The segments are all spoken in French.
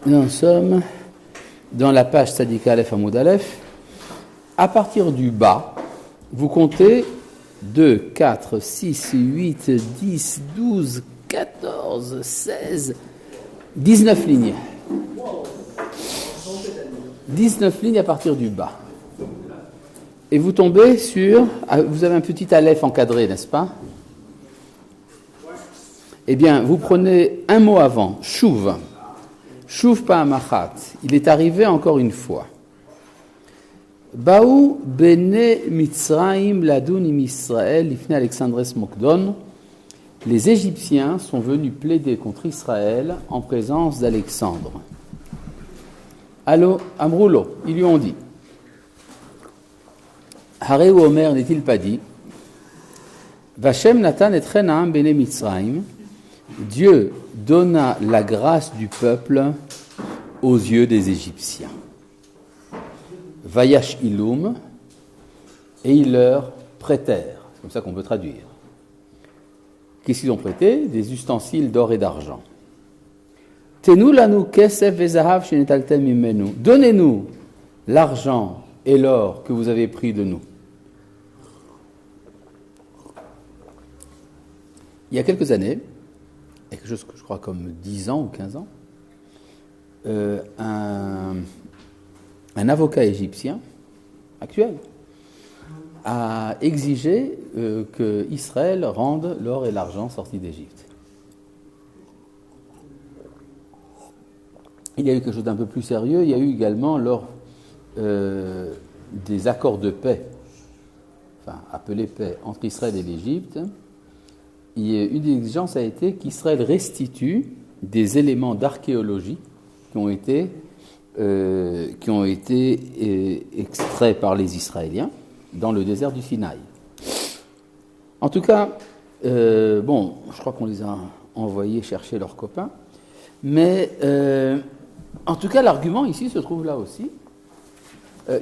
Nous en sommes dans la page Tzadik Aleph Hamoud Aleph. À partir du bas, vous comptez 2, 4, 6, 8, 10, 12, 14, 16, 19 lignes. 19 lignes à partir du bas. Et vous tombez sur... Vous avez un petit Aleph encadré, n'est-ce pas? Eh bien, vous prenez un mot avant, Shuv. Shuv pa'amachat. Il est arrivé encore une fois. Baou bene Mitzraim ladun im Israël lifnei Alexandres Mokdon. Les Égyptiens sont venus plaider contre Israël en présence d'Alexandre. Allo Amroulo, ils lui ont dit. Hareu Omer n'est-il pas dit? Vachem Natan et Trenaam bene Mitzraim. Dieu donna la grâce du peuple aux yeux des Égyptiens. Vayash ilum, et ils leur prêtèrent. C'est comme ça qu'on peut traduire. Qu'est-ce qu'ils ont prêté? Des ustensiles d'or et d'argent. Tenu lanu kesef vezahav shenetaltem mimenu. Donnez-nous l'argent et l'or que vous avez pris de nous. Il y a quelques années, quelque chose que je crois comme 10 ans ou 15 ans, un avocat égyptien actuel a exigé que Israël rende l'or et l'argent sortis d'Égypte. Il y a eu quelque chose d'un peu plus sérieux, il y a eu également lors des accords de paix, enfin appelés paix, entre Israël et l'Égypte. Une des exigences a été qu'Israël restitue des éléments d'archéologie qui ont été extraits par les Israéliens dans le désert du Sinaï. En tout cas, je crois qu'on les a envoyés chercher leurs copains, mais en tout cas, l'argument ici se trouve là aussi.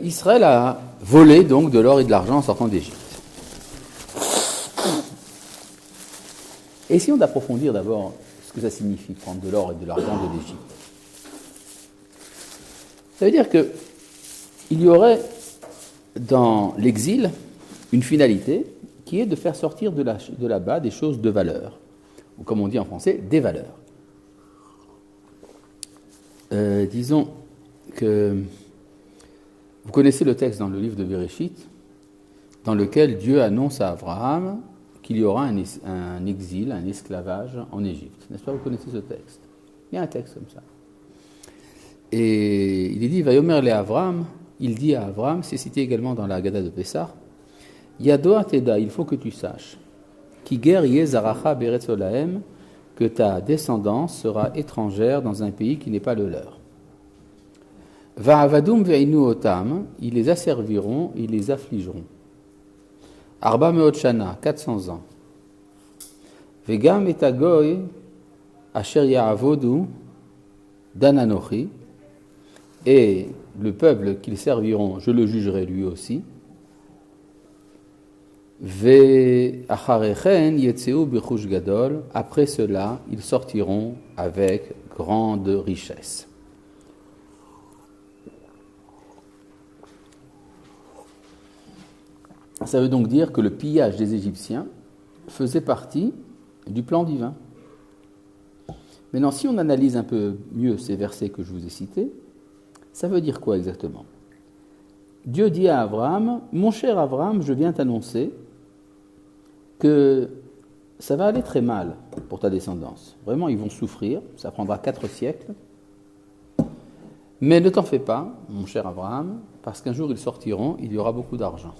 Israël a volé donc de l'or et de l'argent en sortant d'Égypte. Essayons d'approfondir d'abord ce que ça signifie, prendre de l'or et de l'argent de l'Égypte. Ça veut dire qu'il y aurait dans l'exil une finalité qui est de faire sortir de là-bas des choses de valeur, ou comme on dit en français, des valeurs. Disons que vous connaissez le texte dans le livre de Bereshit, dans lequel Dieu annonce à Abraham qu'il y aura un exil, un esclavage en Égypte. N'est-ce pas? Vous connaissez ce texte. Il y a un texte comme ça. Et il est dit, Vayomer le Avram, il dit à Avram, c'est cité également dans la Haggadah de Pessah, Yadoa Teda, il faut que tu saches, Kiger Yezaracha Beretz Olahem, que ta descendance sera étrangère dans un pays qui n'est pas le leur. Va'avadum ve'inu otam, ils les asserviront, ils les affligeront. Arba meot shana, 400 ans. Vegam et agoy, asher ya'avodu, dananochi, et le peuple qu'ils serviront, je le jugerai lui aussi. Ve'acharechen yetzeu bechush gadol, après cela, ils sortiront avec grande richesse. Ça veut donc dire que le pillage des Égyptiens faisait partie du plan divin. Maintenant, si on analyse un peu mieux ces versets que je vous ai cités, ça veut dire quoi exactement? Dieu dit à Abraham, « Mon cher Abraham, je viens t'annoncer que ça va aller très mal pour ta descendance. Vraiment, ils vont souffrir, ça prendra 4 siècles. Mais ne t'en fais pas, mon cher Abraham, parce qu'un jour ils sortiront, il y aura beaucoup d'argent. »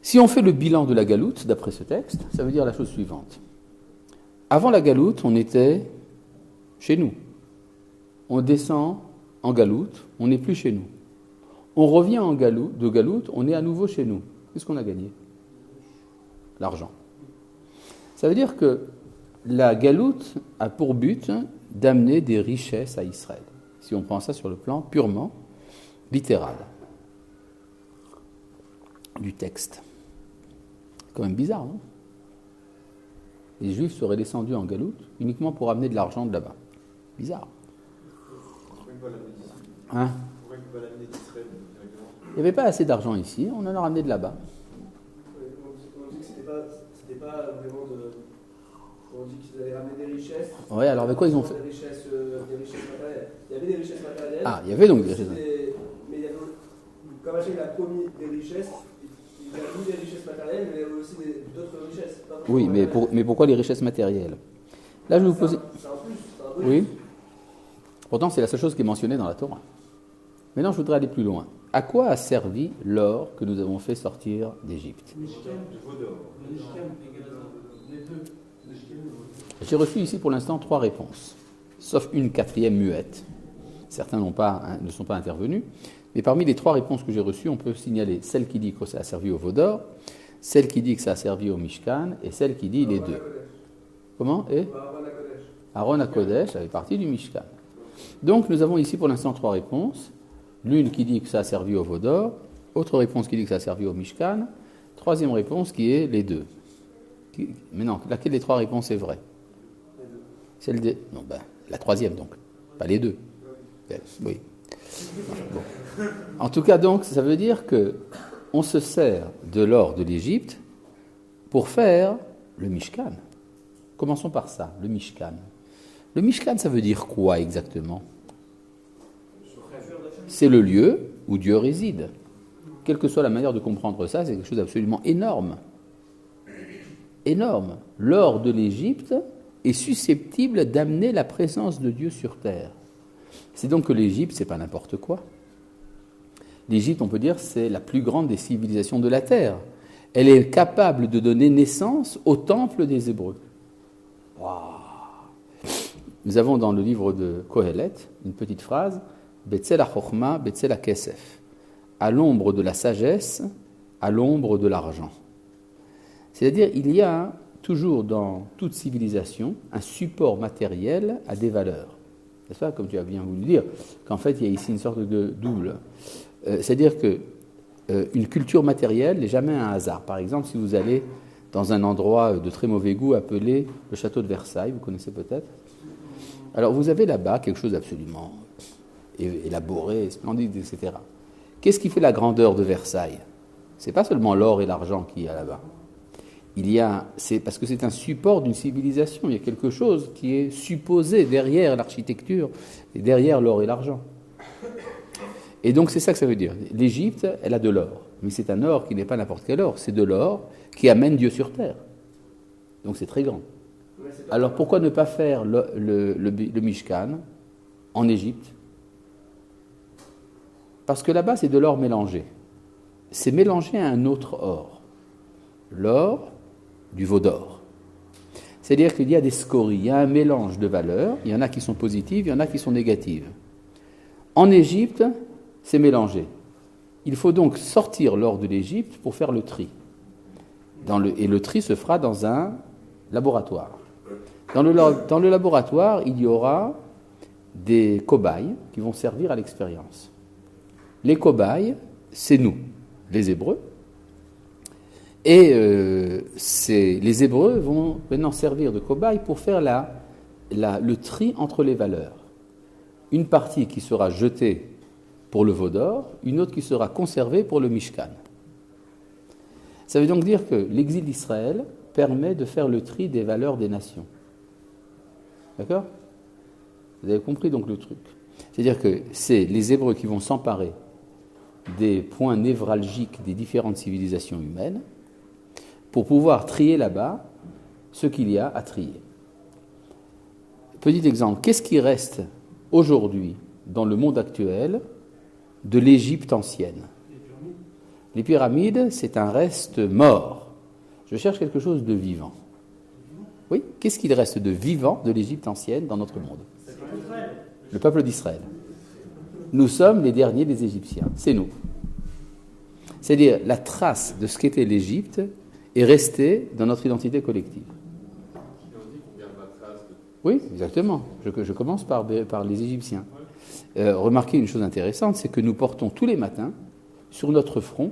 Si on fait le bilan de la galoute, d'après ce texte, ça veut dire la chose suivante. Avant la galoute, on était chez nous. On descend en galoute, on n'est plus chez nous. On revient de galoute, on est à nouveau chez nous. Qu'est-ce qu'on a gagné? L'argent. Ça veut dire que la galoute a pour but d'amener des richesses à Israël, si on prend ça sur le plan purement littéral du texte. C'est quand même bizarre, non? Les Juifs seraient descendus en galoute uniquement pour amener de l'argent de là-bas. bizarre. Pourquoi il ne va l'amener d'ici? Hein? Pourquoi il ne va l'amener d'Israël directement? Il n'y avait pas assez d'argent ici, on en a ramené de là-bas. On dit que c'était pas vraiment de. On dit qu'ils allaient ramener des richesses. Ouais, alors avec quoi ils ont fait? Des richesses matérielles. Il y avait des richesses matérielles. Ah, il y avait donc des richesses matérielles. Mais il y avait, comme Hachem a promis des richesses, il a mis des richesses matérielles, mais il y avait aussi d'autres richesses. Oui, mais pourquoi les richesses matérielles? Là, je vais vous poser. C'est un plus. C'est un bonus. Oui. Pourtant, c'est la seule chose qui est mentionnée dans la Torah. Maintenant, je voudrais aller plus loin. À quoi a servi l'or que nous avons fait sortir d'Égypte? J'ai reçu ici pour l'instant 3 réponses, sauf une 4e muette. Certains ne sont pas intervenus. Mais parmi les 3 réponses que j'ai reçues, on peut signaler celle qui dit que ça a servi au Vaudor, celle qui dit que ça a servi au Mishkan, et celle qui dit les deux. Comment? Et Aaron HaKodesh, ça fait partie du Mishkan. Donc nous avons ici pour l'instant 3 réponses. L'une qui dit que ça a servi au Vaudor, autre réponse qui dit que ça a servi au Mishkan, 3e réponse qui est les deux. Mais non, laquelle des 3 réponses est vraie? Celle des... Non, la 3e donc, pas les deux. Oui. Bon. En tout cas donc, ça veut dire que on se sert de l'or de l'Égypte pour faire le Mishkan. Commençons par ça, le Mishkan. Le Mishkan, ça veut dire quoi exactement? C'est le lieu où Dieu réside. Quelle que soit la manière de comprendre ça, c'est quelque chose d'absolument énorme. Énorme. L'or de l'Égypte est susceptible d'amener la présence de Dieu sur terre. C'est donc que l'Égypte, c'est pas n'importe quoi. L'Égypte, on peut dire, c'est la plus grande des civilisations de la terre. Elle est capable de donner naissance au temple des Hébreux. Wow. Nous avons dans le livre de Kohelet une petite phrase, Betzel ha-chokhma, Betzel ha-kesef. À l'ombre de la sagesse, à l'ombre de l'argent. C'est-à-dire, il y a toujours dans toute civilisation un support matériel à des valeurs. N'est-ce pas? Comme tu as bien voulu dire, qu'en fait, il y a ici une sorte de double. C'est-à-dire qu'une culture matérielle n'est jamais un hasard. Par exemple, si vous allez dans un endroit de très mauvais goût appelé le château de Versailles, vous connaissez peut-être? Alors, vous avez là-bas quelque chose d'absolument élaboré, splendide, etc. Qu'est-ce qui fait la grandeur de Versailles? C'est pas seulement l'or et l'argent qu'il y a là-bas. C'est parce que c'est un support d'une civilisation. Il y a quelque chose qui est supposé derrière l'architecture et derrière l'or et l'argent. Et donc c'est ça que ça veut dire. L'Égypte, elle a de l'or, mais c'est un or qui n'est pas n'importe quel or. C'est de l'or qui amène Dieu sur terre. Donc c'est très grand. Alors pourquoi ne pas faire le Mishkan en Égypte? Parce que là-bas c'est de l'or mélangé. C'est mélangé à un autre or. L'or du veau d'or. C'est-à-dire qu'il y a des scories, il y a un mélange de valeurs, il y en a qui sont positives, il y en a qui sont négatives. En Égypte, c'est mélangé. Il faut donc sortir l'or de l'Égypte pour faire le tri. Et le tri se fera dans un laboratoire. Dans le laboratoire, il y aura des cobayes qui vont servir à l'expérience. Les cobayes, c'est nous, les Hébreux. Et les Hébreux vont maintenant servir de cobayes pour faire le tri entre les valeurs. Une partie qui sera jetée pour le veau d'or, une autre qui sera conservée pour le Mishkan. Ça veut donc dire que l'exil d'Israël permet de faire le tri des valeurs des nations. D'accord? Vous avez compris donc le truc. C'est-à-dire que c'est les Hébreux qui vont s'emparer des points névralgiques des différentes civilisations humaines pour pouvoir trier là-bas ce qu'il y a à trier. Petit exemple, qu'est-ce qui reste aujourd'hui dans le monde actuel de l'Égypte ancienne? Les pyramides, c'est un reste mort. Je cherche quelque chose de vivant. Oui, qu'est-ce qu'il reste de vivant de l'Égypte ancienne dans notre monde? Le peuple d'Israël. Nous sommes les derniers des Égyptiens, c'est nous. C'est-à-dire, la trace de ce qu'était l'Égypte est restée dans notre identité collective. Oui, exactement. Je commence par les Égyptiens. Remarquez une chose intéressante, c'est que nous portons tous les matins, sur notre front,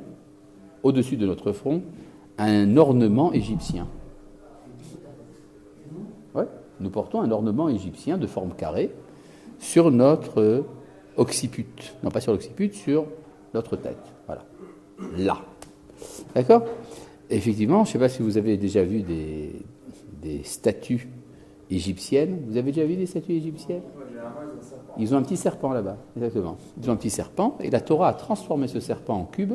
au-dessus de notre front, un ornement égyptien. Oui, nous portons un ornement égyptien de forme carrée, sur notre occiput. Non, pas sur l'occiput, sur notre tête. Voilà. Là. D'accord ? Effectivement, je ne sais pas si vous avez déjà vu des statues égyptiennes. Vous avez déjà vu des statues égyptiennes ? Ils ont un petit serpent là-bas, exactement. Ils ont un petit serpent, et la Torah a transformé ce serpent en cube.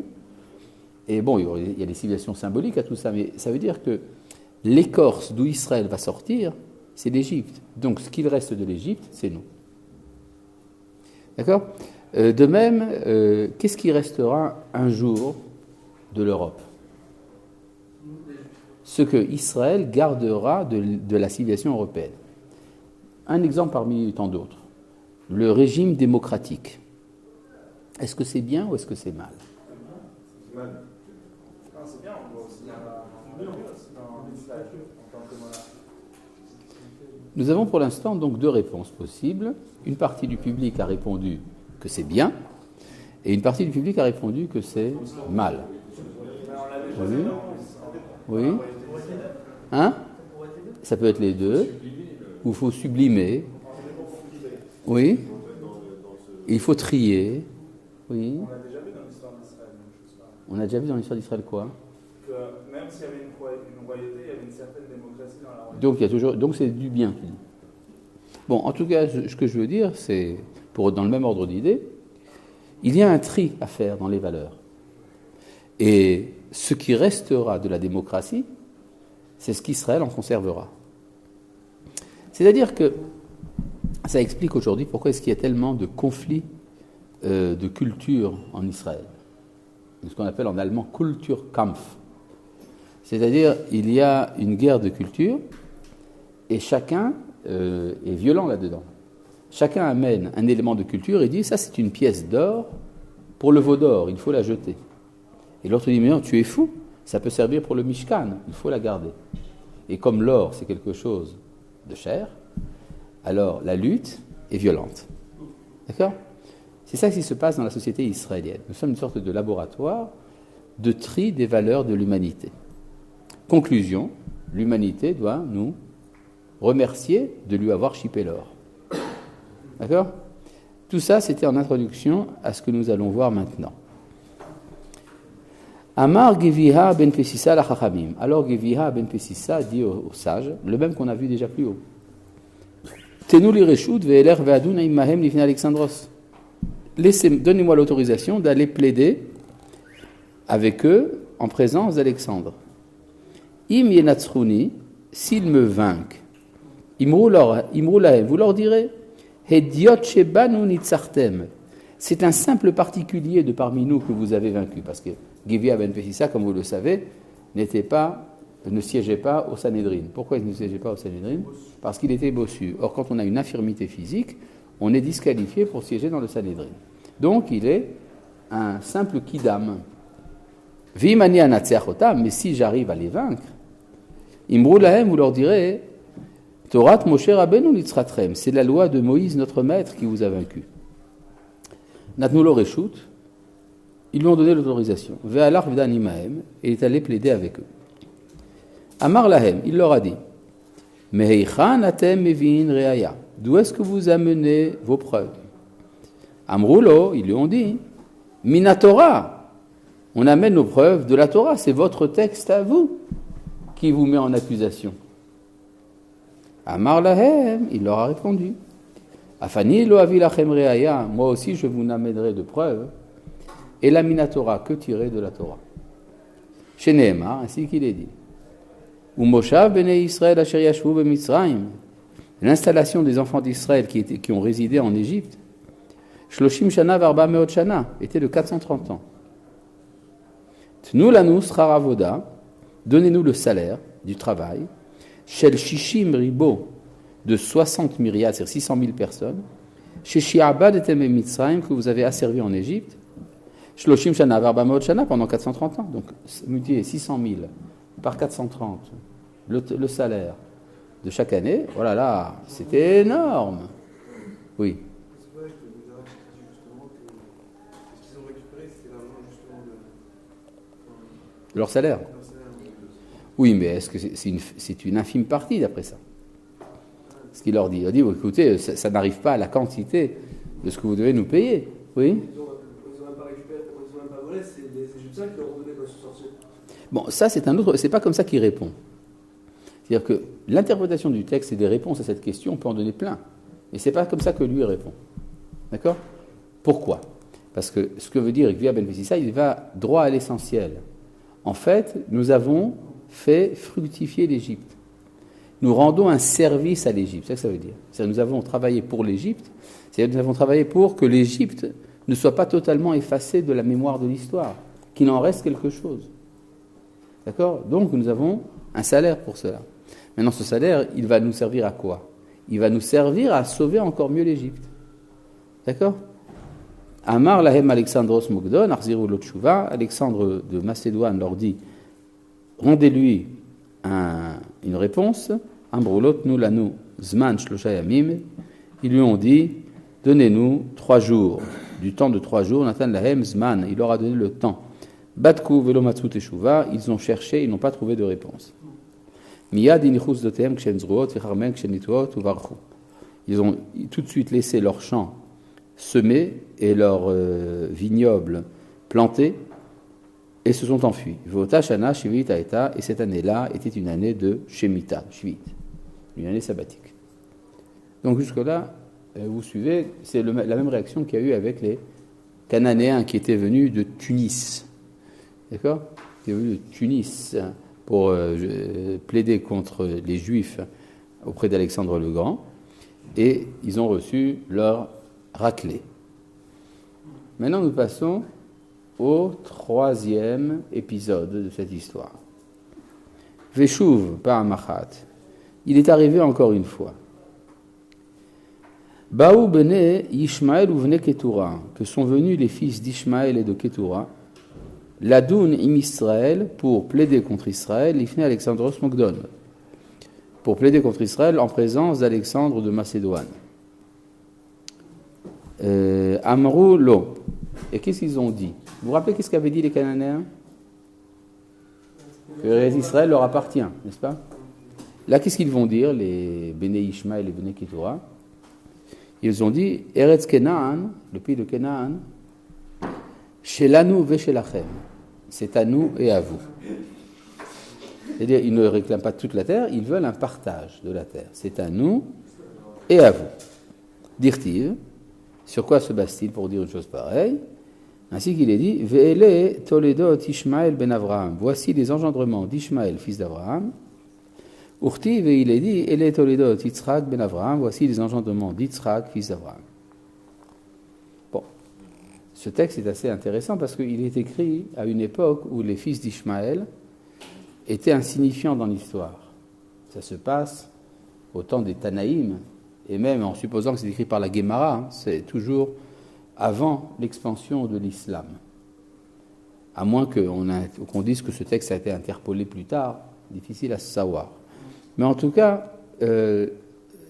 Et bon, il y a des civilisations symboliques à tout ça, mais ça veut dire que l'écorce d'où Israël va sortir, c'est l'Égypte. Donc ce qu'il reste de l'Égypte, c'est nous. D'accord ? De même, qu'est-ce qui restera un jour de l'Europe ? Ce que Israël gardera de la civilisation européenne. Un exemple parmi tant d'autres. Le régime démocratique. Est-ce que c'est bien ou est-ce que c'est mal ? C'est mal. Non, c'est bien, on voit aussi dans l'Israël en tant que monarque. Nous avons pour l'instant donc deux réponses possibles. Une partie du public a répondu que c'est bien, et une partie du public a répondu que c'est mal. Oui. Oui. Hein ? Ça peut être les deux. Ou il faut sublimer. Oui. Il faut trier. Oui. On l'a déjà vu dans l'histoire d'Israël. Je sais pas. On a déjà vu dans l'histoire d'Israël quoi ? Que même s'il y avait une royauté, il y avait une certaine démocratie dans la royauté. Donc c'est du bien, tu dis. Bon, en tout cas, ce que je veux dire, c'est, dans le même ordre d'idée, il y a un tri à faire dans les valeurs. Et ce qui restera de la démocratie, c'est ce qu'Israël en conservera. C'est-à-dire que ça explique aujourd'hui pourquoi est-ce qu'il y a tellement de conflits de culture en Israël. Ce qu'on appelle en allemand Kulturkampf. C'est-à-dire, il y a une guerre de culture et chacun est violent là-dedans. Chacun amène un élément de culture et dit, ça c'est une pièce d'or, pour le veau d'or, il faut la jeter. Et l'autre dit, mais non, tu es fou, ça peut servir pour le Mishkan, il faut la garder. Et comme l'or, c'est quelque chose de cher, alors la lutte est violente. D'accord ? C'est ça qui se passe dans la société israélienne. Nous sommes une sorte de laboratoire de tri des valeurs de l'humanité. Conclusion, l'humanité doit nous remercier de lui avoir chipé l'or. D'accord ? Tout ça, c'était en introduction à ce que nous allons voir maintenant. Amar Geviha ben Pesissa la Chachamim. Alors Geviha ben Pesissa dit aux sages, le même qu'on a vu déjà plus haut. Tenu li reshut ve'eler ve'adun immahem lifnei Alexandros. Donnez-moi l'autorisation d'aller plaider avec eux en présence d'Alexandre. Im yenatzruni, s'ils me vainquent, imru lahem, vous leur direz, hediot shebanu nitzartem. C'est un simple particulier de parmi nous que vous avez vaincu, parce que Geviha ben Pesissa, comme vous le savez, ne siégeait pas au Sanhédrin. Pourquoi il ne siégeait pas au Sanhédrin ? Parce qu'il était bossu. Or, quand on a une infirmité physique, on est disqualifié pour siéger dans le Sanhédrin. Donc, il est un simple kidam. Vimani anatseachotam, mais si j'arrive à les vaincre, imru lahem, vous leur direz, Torat Moshe Rabbeinu litzratrem, c'est la loi de Moïse, notre maître, qui vous a vaincu. Natnu lo reshut, ils lui ont donné l'autorisation. Ve'alar v'dan imahem, et il est allé plaider avec eux. Amar lahem, il leur a dit, Meheichan atem mevin reaya, d'où est-ce que vous amenez vos preuves? Amroulo, ils lui ont dit, Minatora, on amène nos preuves de la Torah, c'est votre texte à vous qui vous met en accusation. Amar lahem, il leur a répondu, Afani lo avi lachem reaya, moi aussi je vous amènerai de preuves, et la Minatora, que tirer de la Torah? Chez Nehemar, ainsi qu'il est dit. Umoshav bnei Israël asher yashvu b'Mitzrayim, l'installation des enfants d'Israël qui ont résidé en Égypte, Shloshim shana varba meot shana, était de 430 ans. Tnu lanu schar avoda, donnez-nous le salaire du travail, shel shishim ribo, de 60 myriades, c'est-à-dire 600 000 personnes, chez Shi'abad etem b'Mitzrayim, que vous avez asservi en Égypte, Shloshim shana varba meot shana, pendant 430 ans. Donc, multipliez 600 000 par 430, le salaire de chaque année, oh là là, c'était énorme. Oui. C'est vrai que les Arabes disent justement que ce qu'ils ont récupéré, c'était l'argent justement de Leur salaire. leur salaire. Oui, mais est-ce que c'est une infime partie d'après ça? ce qu'il leur dit. Il leur dit, écoutez, ça n'arrive pas à la quantité de ce que vous devez nous payer. Oui. Ils ont même pas récupéré, ils ont même pas volé, c'est les Égyptiens qui leur ont donné quand ils sont sortis. Bon, ça c'est un autre, c'est pas comme ça qu'il répond. C'est-à-dire que l'interprétation du texte et des réponses à cette question, on peut en donner plein. Mais c'est pas comme ça que lui répond. D'accord ? Pourquoi ? Parce que ce que veut dire Ekvia Ben Vessissa, il va droit à l'essentiel. En fait, nous avons fait fructifier l'Égypte. Nous rendons un service à l'Égypte, c'est ça que ça veut dire. C'est-à-dire nous avons travaillé pour l'Égypte, c'est-à-dire nous avons travaillé pour que l'Égypte ne soit pas totalement effacée de la mémoire de l'histoire, qu'il en reste quelque chose. D'accord ? Donc nous avons un salaire pour cela. Maintenant, ce salaire, il va nous servir à quoi ? Il va nous servir à sauver encore mieux l'Égypte. D'accord ? Amar lahem Alexandros Mugdon, Arziru Lotshuva, Alexandre de Macédoine leur dit, rendez-lui une réponse, Ambrulot nu lanu zman shlosha yamim, ils lui ont dit, donnez-nous 3 jours, du temps de 3 jours, Nathan lahem zman, il leur a donné le temps. Batku velomatsu teshuva, ils ont cherché, ils n'ont pas trouvé de réponse. Miyad inichus dotem kshen zruot, vecharmen kshen nituot, uvarchu. Ils ont tout de suite laissé leurs champs semés et leurs vignobles plantés et se sont enfuis. Vota shana shivit aeta, et cette année-là était une année de Shemitah, Shivit, une année sabbatique. Donc jusque-là, vous suivez, c'est la même réaction qu'il y a eu avec les Cananéens qui étaient venus de Tunis. D'accord ? Qui étaient venus de Tunis pour plaider contre les Juifs auprès d'Alexandre le Grand, et ils ont reçu leur raclée. Maintenant, nous passons au 3e épisode de cette histoire. Veshuv Pa'amachat. Il est arrivé encore une fois. Baou bene Ishmael ou vene Ketura, que sont venus les fils d'Ishmaël et de Ketura, Ladoun im Israël, pour plaider contre Israël, l'ifne Alexandros Mogdon, pour plaider contre Israël en présence d'Alexandre de Macédoine. Amrou lo. Et qu'est-ce qu'ils ont dit ? Vous vous rappelez qu'est-ce qu'avaient dit les Cananéens ? Que Israël leur appartient, n'est-ce pas ? Là, qu'est-ce qu'ils vont dire, les Béné Ishmael et les Béné Ketura ? Ils ont dit, Eretz Kenaan, le pays de Kenaan, Shelanu veshelachem, c'est à nous et à vous. C'est-à-dire, ils ne réclament pas toute la terre, ils veulent un partage de la terre. C'est à nous et à vous. Dirtiv, sur quoi se base-t-il pour dire une chose pareille ? Ainsi qu'il est dit, Ve'ele Toledot Ishmael ben Avraham. Voici les engendrements d'Ishmaël, fils d'Avraham. Urtiv, et il est dit, Ele Toledot Yitzhak ben Avraham. Voici les engendrements d'Yitzhak, fils d'Avraham. Bon, ce texte est assez intéressant parce qu'il est écrit à une époque où les fils d'Ishmaël étaient insignifiants dans l'histoire. Ça se passe au temps des Tanaïm, et même en supposant que c'est écrit par la Guémara, c'est toujours avant l'expansion de l'islam. À moins qu'on dise que ce texte a été interpolé plus tard, difficile à savoir. Mais en tout cas, il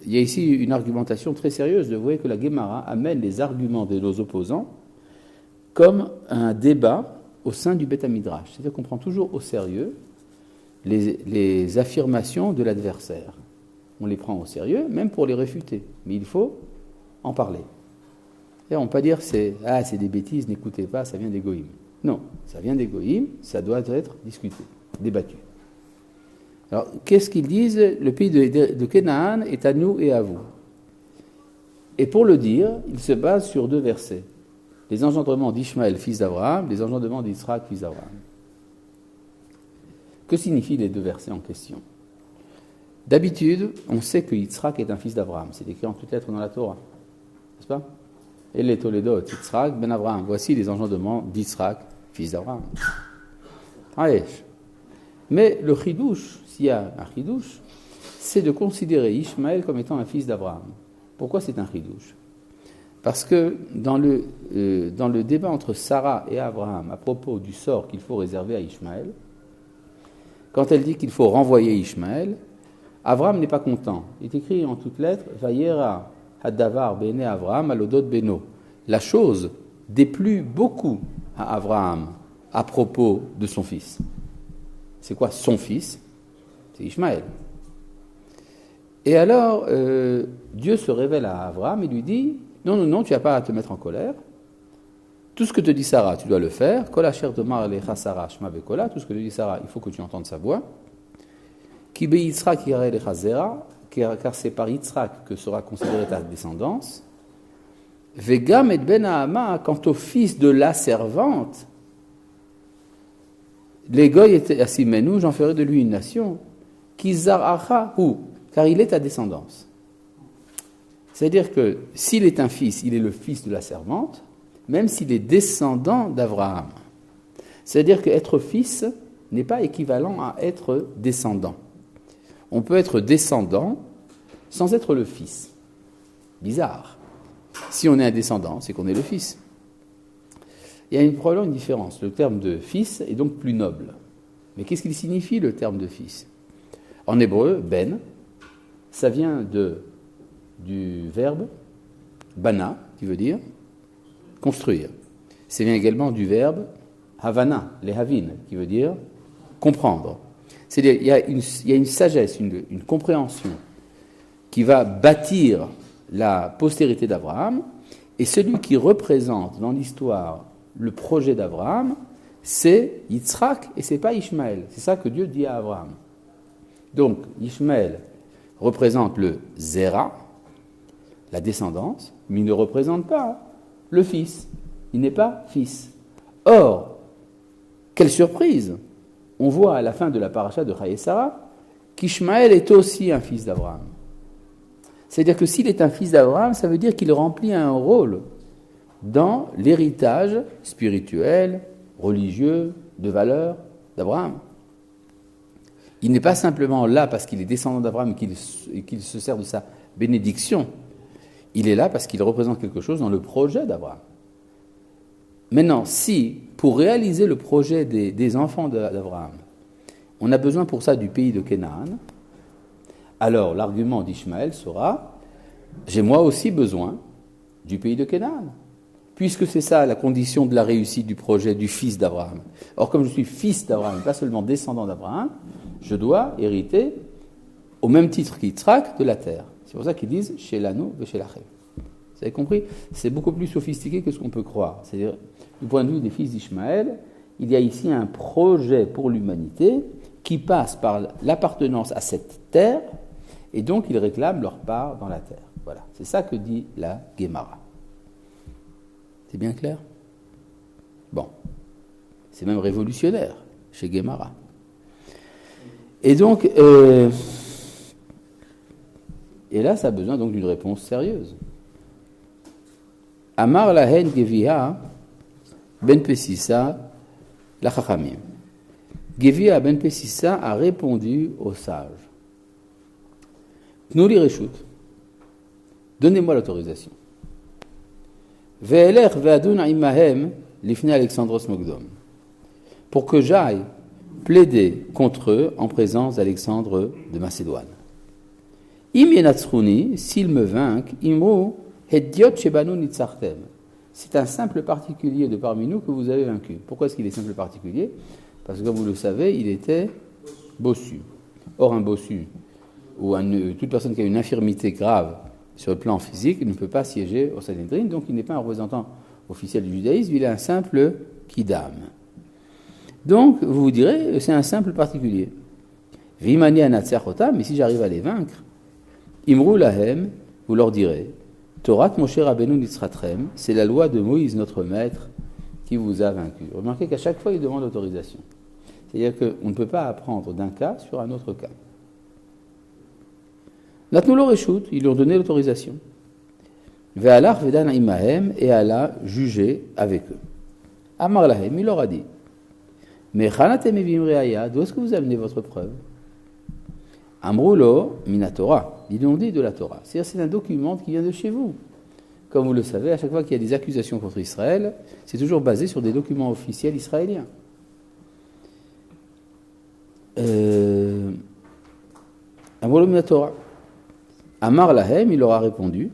y a ici une argumentation très sérieuse de voir que la Guémara amène les arguments de nos opposants comme un débat au sein du Beth Midrash. C'est-à-dire qu'on prend toujours au sérieux les affirmations de l'adversaire. On les prend au sérieux, même pour les réfuter. Mais il faut en parler. Et on ne peut pas dire c'est des bêtises, n'écoutez pas, ça vient des goïms. Non, ça vient des goïms, ça doit être discuté, débattu. Alors, qu'est-ce qu'ils disent ? Le pays de Canaan est à nous et à vous. Et pour le dire, il se base sur 2 versets. Les engendrements d'Ishmaël, fils d'Abraham, les engendrements d'Israël, fils d'Abraham. Que signifient les 2 versets en question ? D'habitude, on sait que Yitzhak est un fils d'Abraham. C'est écrit en toutes lettres dans la Torah. N'est-ce pas ? Et les Toledot, Yitzhak, ben Abraham. Voici les engendrements d'Yitzhak, fils d'Abraham. Mais le chidouche, s'il y a un chidouche, c'est de considérer Ishmaël comme étant un fils d'Abraham. Pourquoi c'est un chidouche ? Parce que dans le débat entre Sarah et Abraham à propos du sort qu'il faut réserver à Ishmaël, quand elle dit qu'il faut renvoyer Ishmaël, Abraham n'est pas content. Il est écrit en toutes lettres « Vayera hadavar bene Avraham alodot beno ». La chose déplut beaucoup à Abraham à propos de son fils. C'est quoi son fils ? C'est Ishmaël. Et alors, Dieu se révèle à Abraham et lui dit, non, tu n'as pas à te mettre en colère. Tout ce que te dit Sarah, tu dois le faire. Kola sher tomar lecha Sarah shma vekola. Tout ce que te dit Sarah, il faut que tu entendes sa voix. Ki be Yitzhak yireh lecha zera, car c'est par Yitzhak que sera considérée ta descendance. Vegam et ben Hama, quant au fils de la servante, les goy étaient assis, mais nous, j'en ferai de lui une nation. Kizaracha ou, car il est ta descendance. C'est-à-dire que s'il est un fils, il est le fils de la servante, même s'il est descendant d'Abraham. C'est-à-dire qu'être fils n'est pas équivalent à être descendant. On peut être descendant sans être le fils. Bizarre. Si on est un descendant, c'est qu'on est le fils. Il y a probablement une différence. Le terme de fils est donc plus noble. Mais qu'est-ce qu'il signifie, le terme de fils ? En hébreu, ben, ça vient du verbe bana, qui veut dire construire. Ça vient également du verbe havana, les havin, qui veut dire comprendre. C'est-à-dire il y a une sagesse, une compréhension qui va bâtir la postérité d'Abraham, et celui qui représente dans l'histoire le projet d'Abraham, c'est Yitzhak et c'est pas Ishmaël. C'est ça que Dieu dit à Abraham. Donc Ishmaël représente le Zera, la descendance, mais il ne représente pas le fils. Il n'est pas fils. Or, quelle surprise! On voit à la fin de la paracha de Chaye Sarah qu'Ishmaël est aussi un fils d'Abraham. C'est-à-dire que s'il est un fils d'Abraham, ça veut dire qu'il remplit un rôle dans l'héritage spirituel, religieux, de valeur d'Abraham. Il n'est pas simplement là parce qu'il est descendant d'Abraham et qu'il se sert de sa bénédiction. Il est là parce qu'il représente quelque chose dans le projet d'Abraham. Maintenant, si, pour réaliser le projet des enfants d'Abraham, on a besoin pour ça du pays de Canaan, alors l'argument d'Ishmaël sera « j'ai moi aussi besoin du pays de Canaan ». Puisque c'est ça la condition de la réussite du projet du fils d'Abraham. Or, comme je suis fils d'Abraham, pas seulement descendant d'Abraham, je dois hériter, au même titre qu'Yitzhak, de la terre. C'est pour ça qu'ils disent « chez l'anneau et chez l'achel ». Vous avez compris ? C'est beaucoup plus sophistiqué que ce qu'on peut croire. C'est-à-dire, du point de vue des fils d'Ishmaël, il y a ici un projet pour l'humanité qui passe par l'appartenance à cette terre, et donc ils réclament leur part dans la terre. Voilà, c'est ça que dit la Guémara. C'est bien clair ? Bon, c'est même révolutionnaire chez Guémara. Et donc, et là, ça a besoin donc d'une réponse sérieuse. Amar lahen Gevia ben Pesissa la Chachamim. Gevia ben Pesissa a répondu aux sages. Tnouli Reshut, donnez-moi l'autorisation. Ve'eler ve'adun imahem lifnei Alexandros Mogdom, pour que j'aille plaider contre eux en présence d'Alexandre de Macédoine. Im yenatzruni, s'ils me vainquent, imru hediot shebanu nitzartem. C'est un simple particulier de parmi nous que vous avez vaincu. Pourquoi est-ce qu'il est simple particulier ? Parce que comme vous le savez, il était bossu. Or un bossu, ou toute personne qui a une infirmité grave sur le plan physique, il ne peut pas siéger au Sanhédrin, donc il n'est pas un représentant officiel du judaïsme, il est un simple kidam. Donc, vous vous direz, c'est un simple particulier. Vimani anatserchotam, mais si j'arrive à les vaincre, imru lahem, vous leur direz, Torah Moshe Rabbeinu Nitzratrem, c'est la loi de Moïse, notre maître, qui vous a vaincu. Remarquez qu'à chaque fois, il demande autorisation. C'est-à-dire qu'on ne peut pas apprendre d'un cas sur un autre cas. Natnulo Reshut, ils lui ont donné l'autorisation. Ve'alar vedan imahem, et Allah jugé avec eux. Amar lahem, il leur a dit, mais chanatem evim reaya, d'où est-ce que vous amenez votre preuve? Amrulo minatora, ils l'ont dit de la Torah. C'est-à-dire c'est un document qui vient de chez vous. Comme vous le savez, à chaque fois qu'il y a des accusations contre Israël, c'est toujours basé sur des documents officiels israéliens. Amrulo minatora. Amar lahem, il leur a répondu,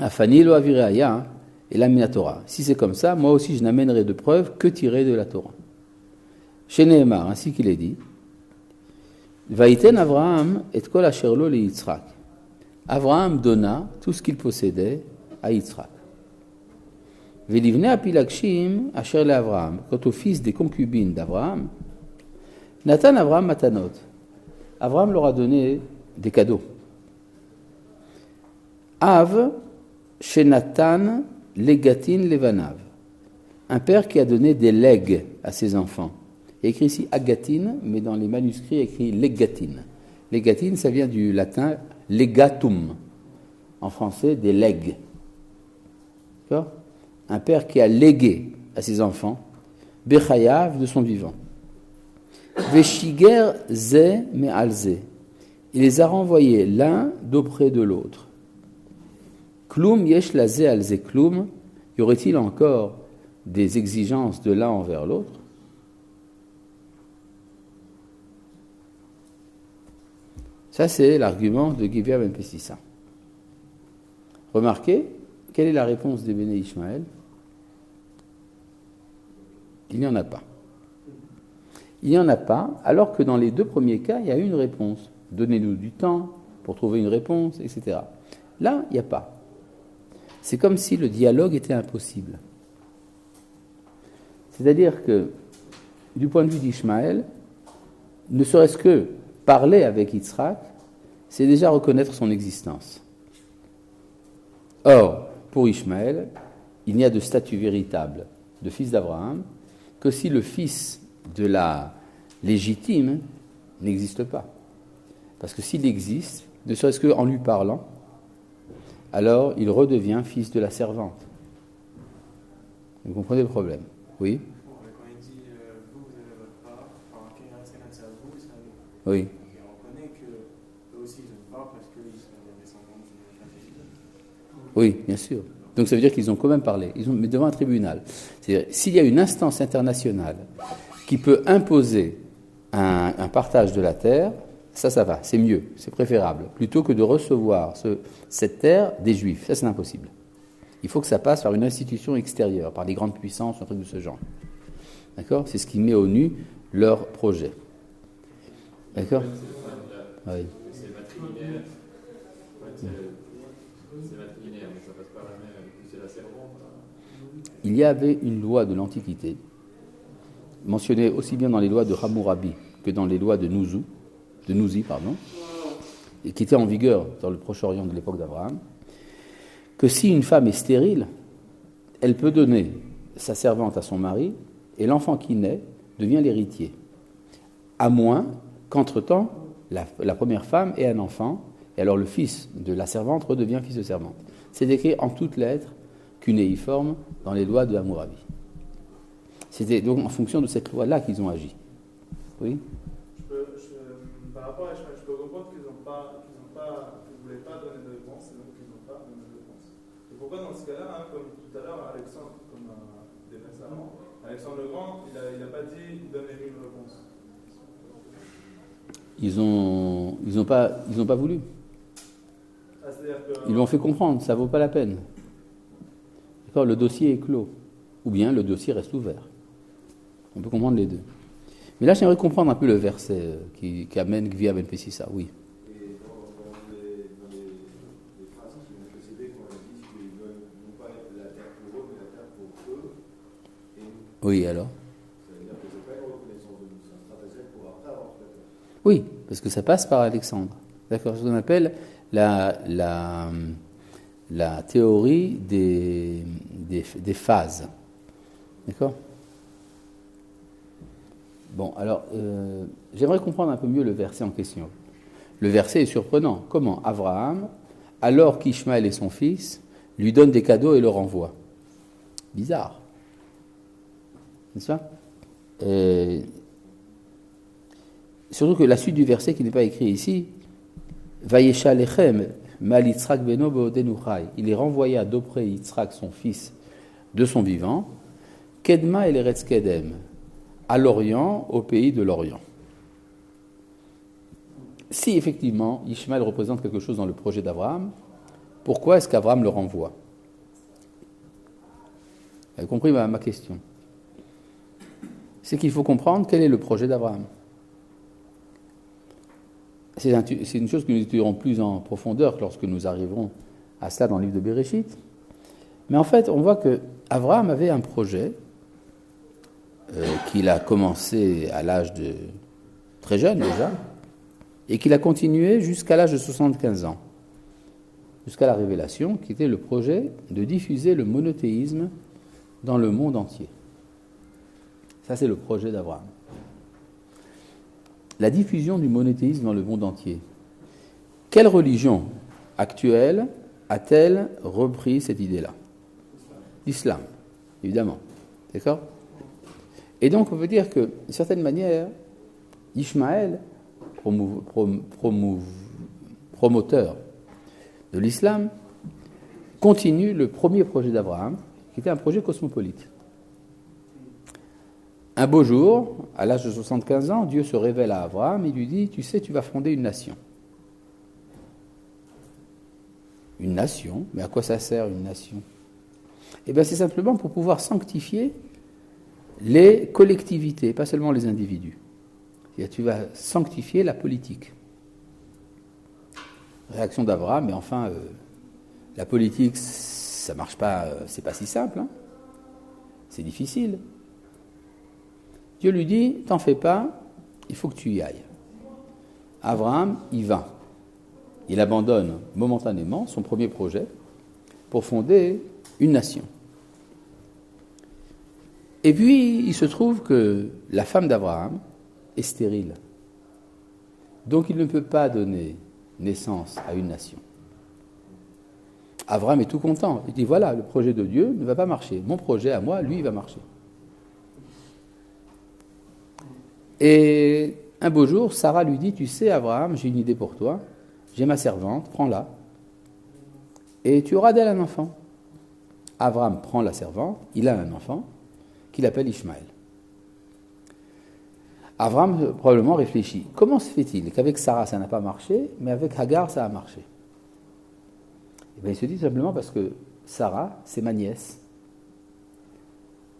Afani lo avireaya, et la minatora. Si c'est comme ça, moi aussi je n'amènerai de preuves que tirées de la Torah. Chez Nehemar, ainsi qu'il est dit, Vaïten Avraham et kol asher lo le Yitzhak. Avraham donna tout ce qu'il possédait à Yitzhak. Velivne apilakshim asher le Avraham. Quant au fils des concubines d'Avraham, Nathan Avraham matanot. Avraham leur a donné des cadeaux. Av shenatan legatin levanav. Un père qui a donné des legs à ses enfants. Il y a écrit ici agatin, mais dans les manuscrits, il y a écrit legatin. Legatin, ça vient du latin legatum. En français, des legs. D'accord ? Un père qui a légué à ses enfants, bechayav, de son vivant. Veshiger ze me'al ze. Il les a renvoyés l'un d'auprès de l'autre. Klum yesh la ze al ze klum. Y aurait-il encore des exigences de l'un envers l'autre? Ça, c'est l'argument de Givia ben Pessissa. Remarquez, quelle est la réponse des Béné Ishmaël? Il n'y en a pas. Il n'y en a pas, alors que dans les deux premiers cas, il y a une réponse. Donnez-nous du temps pour trouver une réponse, etc. Là, il n'y a pas. C'est comme si le dialogue était impossible. C'est-à-dire que, du point de vue d'Ishmaël, ne serait-ce que parler avec Yitzhak, c'est déjà reconnaître son existence. Or, pour Ishmaël, il n'y a de statut véritable de fils d'Abraham que si le fils de la légitime n'existe pas. Parce que s'il existe, ne serait-ce qu'en lui parlant, alors il redevient fils de la servante. Vous comprenez le problème? Oui? Quand il dit vous avez votre part, enfin, c'est à vous, c'est à nous. Oui. On reconnaît qu'eux aussi ils ont part parce qu'ils sont des descendants du Oui, bien sûr. Donc ça veut dire qu'ils ont quand même parlé, mais devant un tribunal. C'est-à-dire, s'il y a une instance internationale qui peut imposer un partage de la terre, ça va, c'est mieux, c'est préférable, plutôt que de recevoir cette terre des Juifs. Ça, c'est impossible. Il faut que ça passe par une institution extérieure, par des grandes puissances, un truc de ce genre. D'accord? C'est ce qui met au nu leur projet. D'accord? Oui. C'est matrilinéaire. C'est matrilinéaire, mais ça passe par la mère, c'est la servante. Il y avait une loi de l'Antiquité, mentionnée aussi bien dans les lois de Hammurabi que dans les lois de Nouzi, et qui était en vigueur dans le Proche-Orient de l'époque d'Abraham, que si une femme est stérile, elle peut donner sa servante à son mari, et l'enfant qui naît devient l'héritier. À moins qu'entre-temps, la première femme ait un enfant, et alors le fils de la servante redevient fils de servante. C'est écrit en toutes lettres, cunéiformes, dans les lois de Hammurabi. C'était donc en fonction de cette loi-là qu'ils ont agi. Oui? Par rapport à Ishmael, je peux comprendre qu'ils ne voulaient pas donner de réponse, et donc ils n'ont pas donné de réponse. Et pourquoi dans ce cas-là, comme tout à l'heure, Alexandre, Alexandre le Grand, il n'a pas dit donnez-lui une réponse. Ils ont pas voulu. Ils l'ont fait comprendre, ça ne vaut pas la peine. D'accord, le dossier est clos. Ou bien le dossier reste ouvert. On peut comprendre les deux. Mais là, j'aimerais comprendre un peu le verset qui amène Gvia ben Pessissa. Oui. Et dans les phrases qui ont précédé, quand on dit qu'ils veulent non pas la terre pour eux, mais la terre pour eux et nous. Oui, alors? Ça veut dire que ce n'est pas une reconnaissance de nous, c'est un stratagème pour après avoir fait la terre. Oui, parce que ça passe par Alexandre. D'accord, c'est ce qu'on appelle la théorie des phases. D'accord? Bon, alors, j'aimerais comprendre un peu mieux le verset en question. Le verset est surprenant. Comment Abraham, alors qu'Ishmaël est son fils, lui donne des cadeaux et le renvoie? Bizarre. N'est-ce pas? Surtout que la suite du verset qui n'est pas écrit ici, Vayesha lechem mal Yitzhak beno be'odenu chai. Il est renvoyé à d'auprès Yitzhak, son fils, de son vivant, Kedma el Eretz Kedem, à l'Orient, au pays de l'Orient. Si effectivement Ishmaël représente quelque chose dans le projet d'Abraham, pourquoi est-ce qu'Abraham le renvoie? Vous avez compris ma question? C'est qu'il faut comprendre quel est le projet d'Abraham. c'est une chose que nous étudierons plus en profondeur lorsque nous arriverons à cela dans le livre de Béréchit. Mais en fait, on voit que Abraham avait un projet qu'il a commencé à l'âge de très jeune déjà, et qu'il a continué jusqu'à l'âge de 75 ans, jusqu'à la révélation, qui était le projet de diffuser le monothéisme dans le monde entier. Ça, c'est le projet d'Abraham. La diffusion du monothéisme dans le monde entier. Quelle religion actuelle a-t-elle repris cette idée-là ? L'islam, évidemment. D'accord ? Et donc, on veut dire que, d'une certaine manière, Ishmaël, promoteur de l'islam, continue le premier projet d'Abraham, qui était un projet cosmopolite. Un beau jour, à l'âge de 75 ans, Dieu se révèle à Abraham et lui dit « Tu sais, tu vas fonder une nation. » Une nation ? Mais à quoi ça sert une nation ? Eh bien, c'est simplement pour pouvoir sanctifier les collectivités, pas seulement les individus. C'est-à-dire, tu vas sanctifier la politique. Réaction d'Abraham, mais enfin, la politique, ça marche pas, c'est pas si simple, hein. C'est difficile. Dieu lui dit, t'en fais pas, il faut que tu y ailles. Abraham y va. Il abandonne momentanément son premier projet pour fonder une nation. Et puis, il se trouve que la femme d'Abraham est stérile. Donc, il ne peut pas donner naissance à une nation. Abraham est tout content. Il dit, voilà, le projet de Dieu ne va pas marcher. Mon projet à moi, lui, il va marcher. Et un beau jour, Sarah lui dit, tu sais, Abraham, j'ai une idée pour toi. J'ai ma servante, prends-la. Et tu auras d'elle un enfant. Abraham prend la servante, il a un enfant, qu'il appelle Ishmaël. Abraham probablement réfléchit. Comment se fait-il qu'avec Sarah, ça n'a pas marché, mais avec Hagar, ça a marché ? Eh bien, il se dit simplement parce que Sarah, c'est ma nièce.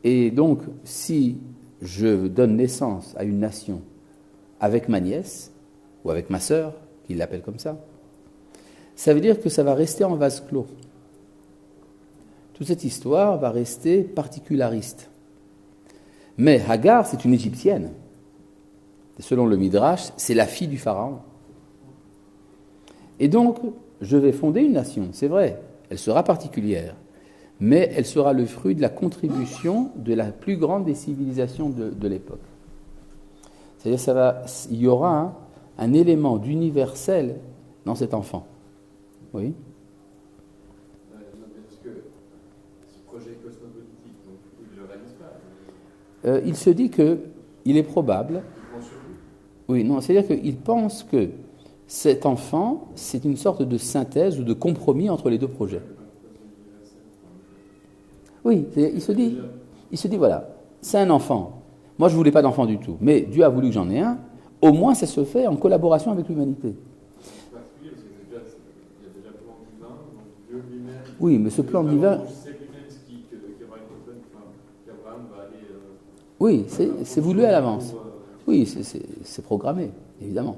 Et donc, si je donne naissance à une nation avec ma nièce, ou avec ma sœur, qu'il l'appelle comme ça veut dire que ça va rester en vase clos. Toute cette histoire va rester particulariste. Mais Hagar, c'est une Égyptienne. Et selon le Midrash, c'est la fille du Pharaon. Et donc, je vais fonder une nation, c'est vrai, elle sera particulière, mais elle sera le fruit de la contribution de la plus grande des civilisations de l'époque. C'est-à-dire il y aura un élément d'universel dans cet enfant. Oui ? Parce que ce projet cosmopolitique, donc, il ne le réalise pas. Il se dit qu'il est probable... Oui, non, c'est-à-dire qu'il pense que cet enfant, c'est une sorte de synthèse ou de compromis entre les deux projets. Oui, il se dit, voilà, c'est un enfant. Moi, je ne voulais pas d'enfant du tout, mais Dieu a voulu que j'en ai un. Au moins, ça se fait en collaboration avec l'humanité. C'est particulier parce qu'il y a déjà le plan divin, donc Dieu lui-même. Oui, mais ce plan divin... C'est lui-même qu'Abraham va aller... Oui, c'est voulu à l'avance. Oui, c'est programmé, évidemment.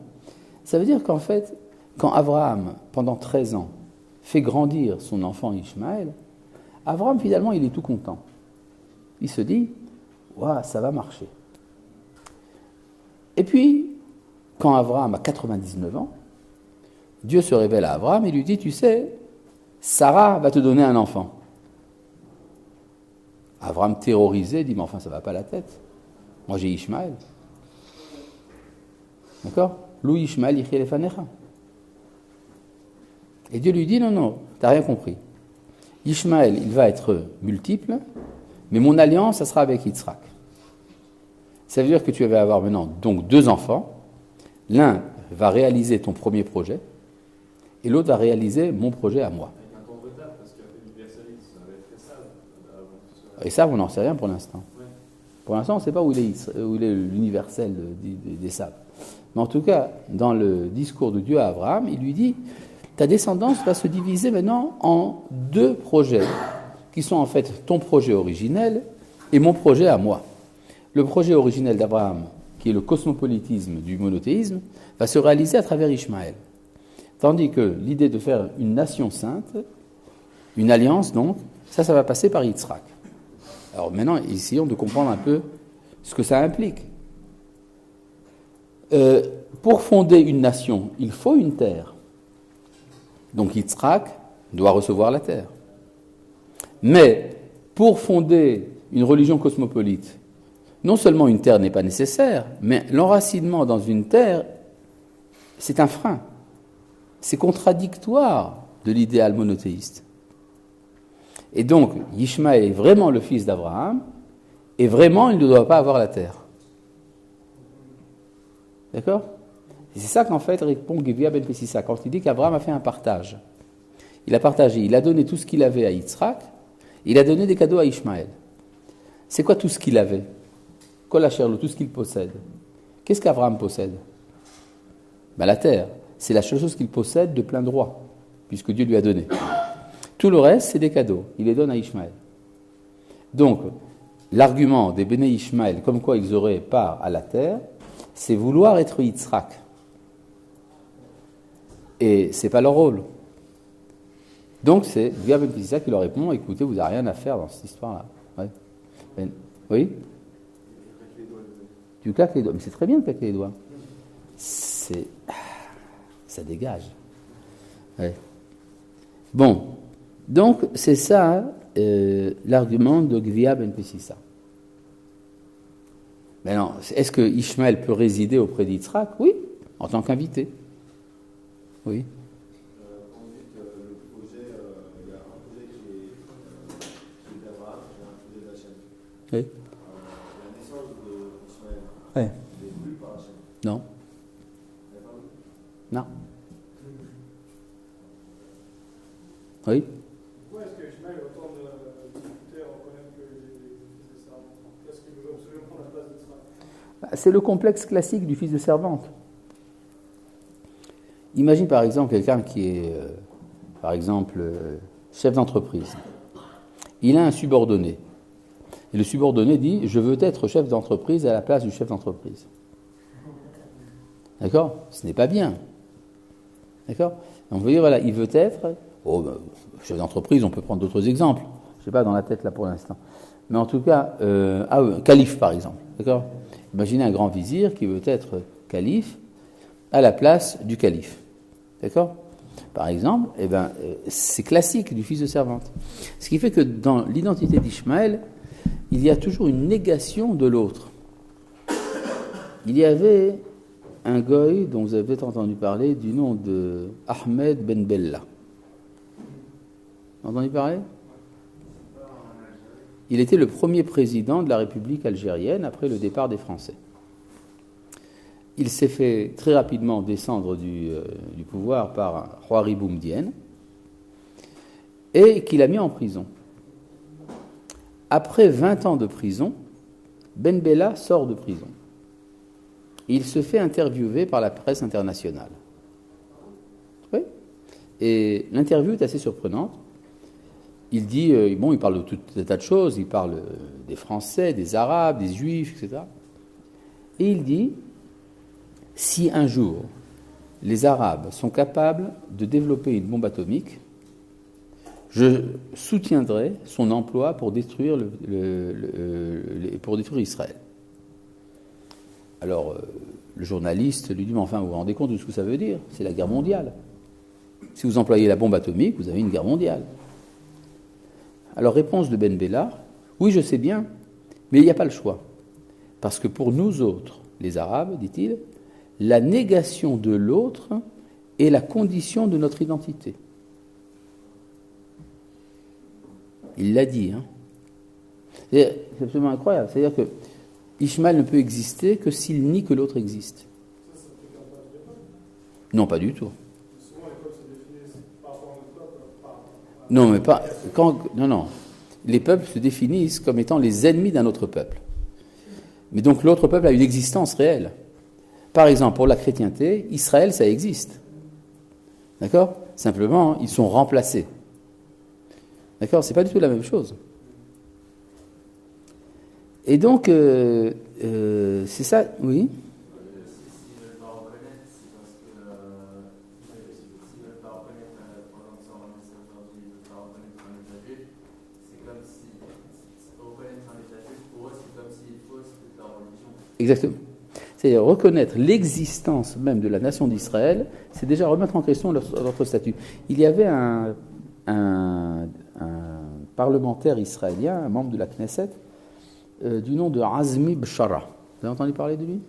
Ça veut dire qu'en fait, quand Abraham, pendant 13 ans, fait grandir son enfant Ishmaël, Abraham, finalement, il est tout content. Il se dit, waouh, ça va marcher. Et puis, quand Abraham a 99 ans, Dieu se révèle à Abraham et lui dit, tu sais, Sarah va te donner un enfant. Abraham, terrorisé, dit, mais enfin, ça ne va pas la tête. Moi, j'ai Ishmaël. D'accord ? Lou Ishmael yichye lefanecha. Et Dieu lui dit, non, tu n'as rien compris. Ishmaël, il va être multiple, mais mon alliance, ça sera avec Yitzhak. Ça veut dire que tu vas avoir maintenant donc 2 enfants. L'un va réaliser ton premier projet, et l'autre va réaliser mon projet à moi. Avec un temps de retard, parce qu'il a fait l'universalisme, ça va être ça. Et ça, on n'en sait rien pour l'instant. Ouais. Pour l'instant, on ne sait pas où il est l'universel des sables. Mais en tout cas, dans le discours de Dieu à Abraham, il lui dit, ta descendance va se diviser maintenant en 2 projets, qui sont en fait ton projet originel et mon projet à moi. Le projet originel d'Abraham, qui est le cosmopolitisme du monothéisme, va se réaliser à travers Ishmaël. Tandis que l'idée de faire une nation sainte, une alliance donc, ça va passer par Yitzhak. Alors maintenant, essayons de comprendre un peu ce que ça implique. Pour fonder une nation, il faut une terre. Donc Yitzhak doit recevoir la terre. Mais pour fonder une religion cosmopolite, non seulement une terre n'est pas nécessaire, mais l'enracinement dans une terre, c'est un frein. C'est contradictoire de l'idéal monothéiste. Et donc, Ishmaël est vraiment le fils d'Abraham, et vraiment, il ne doit pas avoir la terre. D'accord ? Et c'est ça qu'en fait répond Gevia ben Pessissa, quand il dit qu'Abraham a fait un partage. Il a partagé, il a donné tout ce qu'il avait à Yitzhak, il a donné des cadeaux à Ishmaël. C'est quoi tout ce qu'il avait ? Kol asher, tout ce qu'il possède. Qu'est-ce qu'Abraham possède ? La terre. C'est la seule chose qu'il possède de plein droit, puisque Dieu lui a donné. Tout le reste, c'est des cadeaux. Il les donne à Ishmaël. Donc, l'argument des Béné Ishmaël, comme quoi ils auraient part à la terre, c'est vouloir être Yitzhak. Et ce n'est pas leur rôle. Donc, c'est Gvia ben Pessissa qui leur répond, écoutez, vous n'avez rien à faire dans cette histoire-là. Ouais. Oui ? Tu claques les doigts. Mais c'est très bien de claquer les doigts. Ça dégage. Ouais. Bon. Donc, c'est ça l'argument de Gvia ben Pessissa. Maintenant, est-ce que Ishmaël peut résider auprès d'Yitzhak ? Oui, en tant qu'invité. Oui. Quand vous dites le projet, il y a un projet qui est d'Abraham, et un projet d'Hachem. Oui. La naissance d'Ishmaël Oui. est voulue par Hachem. Non. Elle n'est pas voulue. Non. Oui. Pourquoi est-ce que Ishmaël retourne discuter et reconnaître que les fils de servante ? Qu'est-ce qu'il veut absolument prendre la place d'Israël ? C'est le complexe classique du fils de servante. Imagine par exemple quelqu'un qui est, chef d'entreprise. Il a un subordonné. Et le subordonné dit « Je veux être chef d'entreprise à la place du chef d'entreprise. » D'accord ? Ce n'est pas bien. D'accord ? On veut dire, voilà, il veut être... chef d'entreprise, on peut prendre d'autres exemples. Je ne sais pas dans la tête là pour l'instant. Mais en tout cas, calife par exemple. D'accord ? Imaginez un grand vizir qui veut être calife à la place du calife. D'accord ? Par exemple, c'est classique du fils de servante. Ce qui fait que dans l'identité d'Ishmaël, il y a toujours une négation de l'autre. Il y avait un goy dont vous avez peut-être entendu parler du nom de Ahmed Ben Bella. Vous avez entendu parler ? Il était le premier président de la République algérienne après le départ des Français. Il s'est fait très rapidement descendre du pouvoir par Houari Boumedienne et qu'il a mis en prison. Après 20 ans de prison, Ben Bella sort de prison. Il se fait interviewer par la presse internationale. Oui. Et l'interview est assez surprenante. Il dit, il parle de tout un tas de choses, il parle des Français, des Arabes, des Juifs, etc. Et il dit, si un jour les Arabes sont capables de développer une bombe atomique, je soutiendrai son emploi pour détruire, pour détruire Israël. Alors, le journaliste lui dit, mais enfin, vous vous rendez compte de ce que ça veut dire ? C'est la guerre mondiale. Si vous employez la bombe atomique, vous avez une guerre mondiale. Alors, réponse de Ben Bella, oui, je sais bien, mais il n'y a pas le choix. Parce que pour nous autres, les Arabes, dit-il, la négation de l'autre est la condition de notre identité. Il l'a dit. C'est absolument incroyable. C'est-à-dire que Ishmaël ne peut exister que s'il nie que l'autre existe. Non, pas du tout. Non, mais pas. Non. Les peuples se définissent comme étant les ennemis d'un autre peuple. Mais donc l'autre peuple a une existence réelle. Par exemple, pour la chrétienté, Israël, ça existe. D'accord ? Simplement, ils sont remplacés. D'accord ? C'est pas du tout la même chose. Et donc, c'est ça, oui. S'ils ne veulent pas reconnaître, c'est parce que s'ils ne veulent pas reconnaître, par exemple, sans message aujourd'hui, ils ne veulent pas reconnaître un état juif, c'est comme si reconnaître un état juif, pour eux, c'est comme s'il faut, c'était leur religion. Exactement. C'est-à-dire reconnaître l'existence même de la nation d'Israël, c'est déjà remettre en question notre statut. Il y avait un parlementaire israélien, un membre de la Knesset, du nom de Azmi Bshara. Vous avez entendu parler de lui?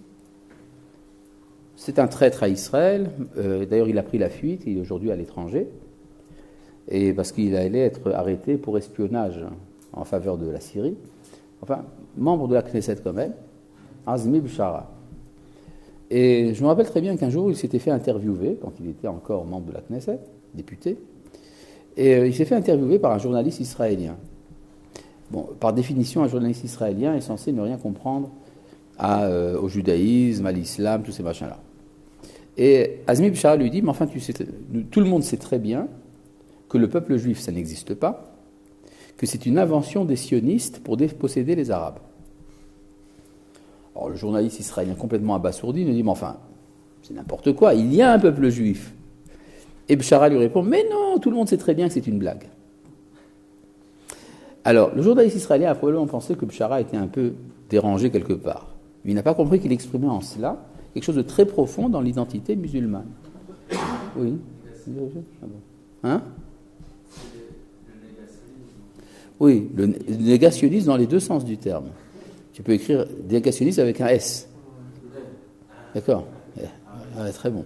C'est un traître à Israël. D'ailleurs, il a pris la fuite. Il est aujourd'hui à l'étranger. Et parce qu'il allait être arrêté pour espionnage en faveur de la Syrie. Enfin, membre de la Knesset quand même. Azmi Bshara. Et je me rappelle très bien qu'un jour, il s'était fait interviewer, quand il était encore membre de la Knesset, député. Et il s'est fait interviewer par un journaliste israélien. Bon, par définition, un journaliste israélien est censé ne rien comprendre au judaïsme, à l'islam, tous ces machins-là. Et Azmi Bshara lui dit, mais enfin, tu sais, tout le monde sait très bien que le peuple juif, ça n'existe pas, que c'est une invention des sionistes pour déposséder les Arabes. Alors le journaliste israélien complètement abasourdi nous dit, mais enfin, c'est n'importe quoi, il y a un peuple juif. Et Bshara lui répond, mais non, tout le monde sait très bien que c'est une blague. Alors, le journaliste israélien a probablement pensé que Bshara était un peu dérangé quelque part. Il n'a pas compris qu'il exprimait en cela quelque chose de très profond dans l'identité musulmane. Oui. Hein? Oui, le négationnisme dans les deux sens du terme. Tu peux écrire négationnisme avec un S. D'accord? Ouais, très bon.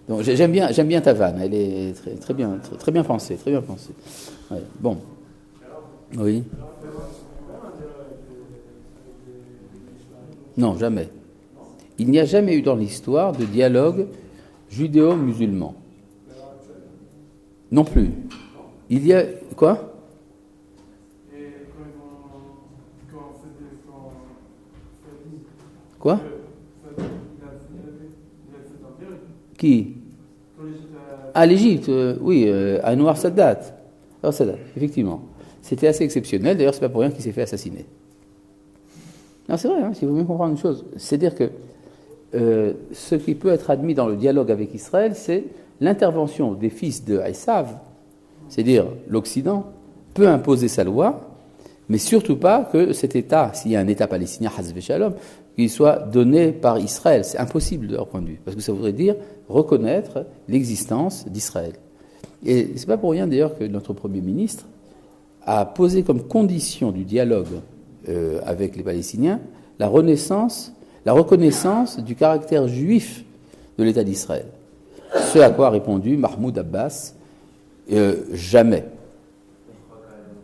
Donc j'aime bien ta vanne. Elle est très bien pensée, très bien pensée. Ouais, bon. Oui. Non, jamais. Il n'y a jamais eu dans l'histoire de dialogue judéo-musulman. Non plus. Il y a quoi? Quoi? Qui? À l'Égypte, oui, Anwar Sadat. Alors Sadat, effectivement. C'était assez exceptionnel, d'ailleurs c'est pas pour rien qu'il s'est fait assassiner. Non, c'est vrai, il faut bien comprendre une chose. C'est-à-dire que ce qui peut être admis dans le dialogue avec Israël, c'est l'intervention des fils de Esav, c'est-à-dire l'Occident, peut imposer sa loi, mais surtout pas que cet État, s'il y a un État palestinien, Hasbe Shalom, qu'il soit donné par Israël. C'est impossible de leur point de vue, parce que ça voudrait dire reconnaître l'existence d'Israël. Et c'est pas pour rien d'ailleurs que notre Premier ministre a posé comme condition du dialogue avec les Palestiniens la reconnaissance du caractère juif de l'État d'Israël. Ce à quoi a répondu Mahmoud Abbas, jamais.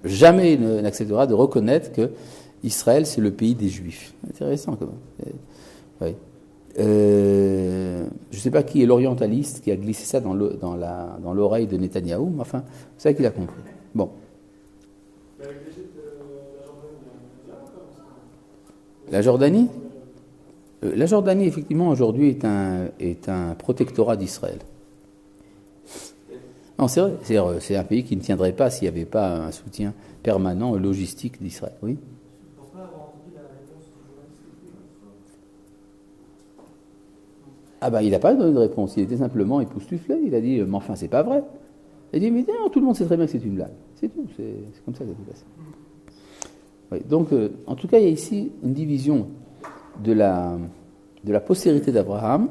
Jamais il n'acceptera de reconnaître que Israël, c'est le pays des Juifs. Intéressant, quand même. Oui. Je ne sais pas qui est l'orientaliste qui a glissé ça dans l'oreille de Netanyahou, mais enfin, c'est ça qu'il a compris. Bon. La Jordanie ? La Jordanie, effectivement, aujourd'hui, est un protectorat d'Israël. Non, c'est vrai. C'est un pays qui ne tiendrait pas s'il n'y avait pas un soutien permanent logistique d'Israël. Oui. Ah ben, il n'a pas donné de réponse. Il était simplement époustouflé. Il a dit, mais enfin, c'est pas vrai. Il a dit, mais non, tout le monde sait très bien que c'est une blague. C'est tout. C'est comme ça que ça s'est passé. Oui, donc, en tout cas, il y a ici une division de la postérité d'Abraham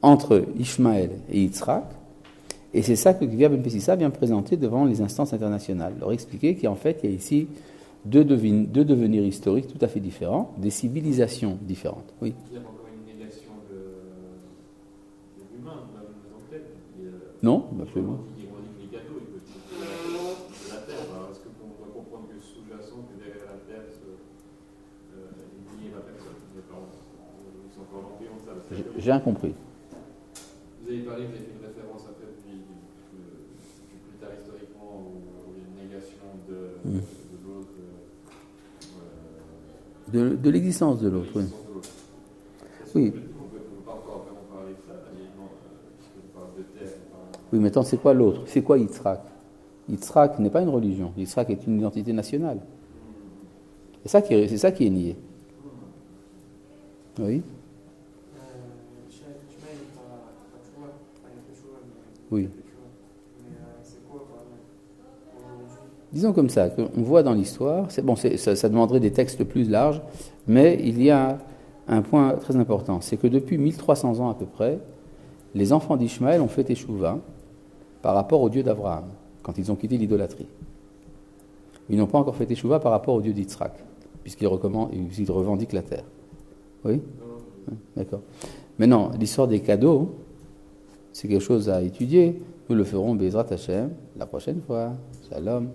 entre Ishmaël et Yitzhak. Et c'est ça que Gvir Ben Pessissa vient présenter devant les instances internationales. Leur expliquer qu'en fait, il y a ici deux devenirs historiques tout à fait différents, des civilisations différentes. Oui. Il y a encore une négation de l'humain, en tant que tel. Non, absolument. On dit que les cadeaux, ils peuvent de la terre. Alors, est-ce qu'on doit comprendre que sous-jacent, que derrière la terre, il n'y a pas personne? Ils sont encore l'empire de ça. J'ai rien compris. Vous avez parlé, vous avez fait une référence à fait du plus tard historiquement où il y a une négation de l'autre. De l'existence de l'autre, oui. Oui. On ne peut pas encore vraiment parler de ça, puisque on parle de terre. Oui, mais attends, c'est quoi l'autre? C'est quoi Yitzhak? Yitzhak n'est pas une religion. Yitzhak est une identité nationale. C'est ça qui est nié. Oui. Oui. Disons comme ça, qu'on voit dans l'histoire, c'est bon, ça demanderait des textes plus larges, mais il y a un point très important, c'est que depuis 1300 ans à peu près, les enfants d'Ishmaël ont fait teshuva par rapport au Dieu d'Abraham, quand ils ont quitté l'idolâtrie. Ils n'ont pas encore fait teshuva par rapport au Dieu d'Yitzhak, puisqu'ils revendiquent la terre. Oui ? D'accord. Maintenant, l'histoire des cadeaux, c'est quelque chose à étudier. Nous le ferons Bezrat Hashem la prochaine fois. Shalom.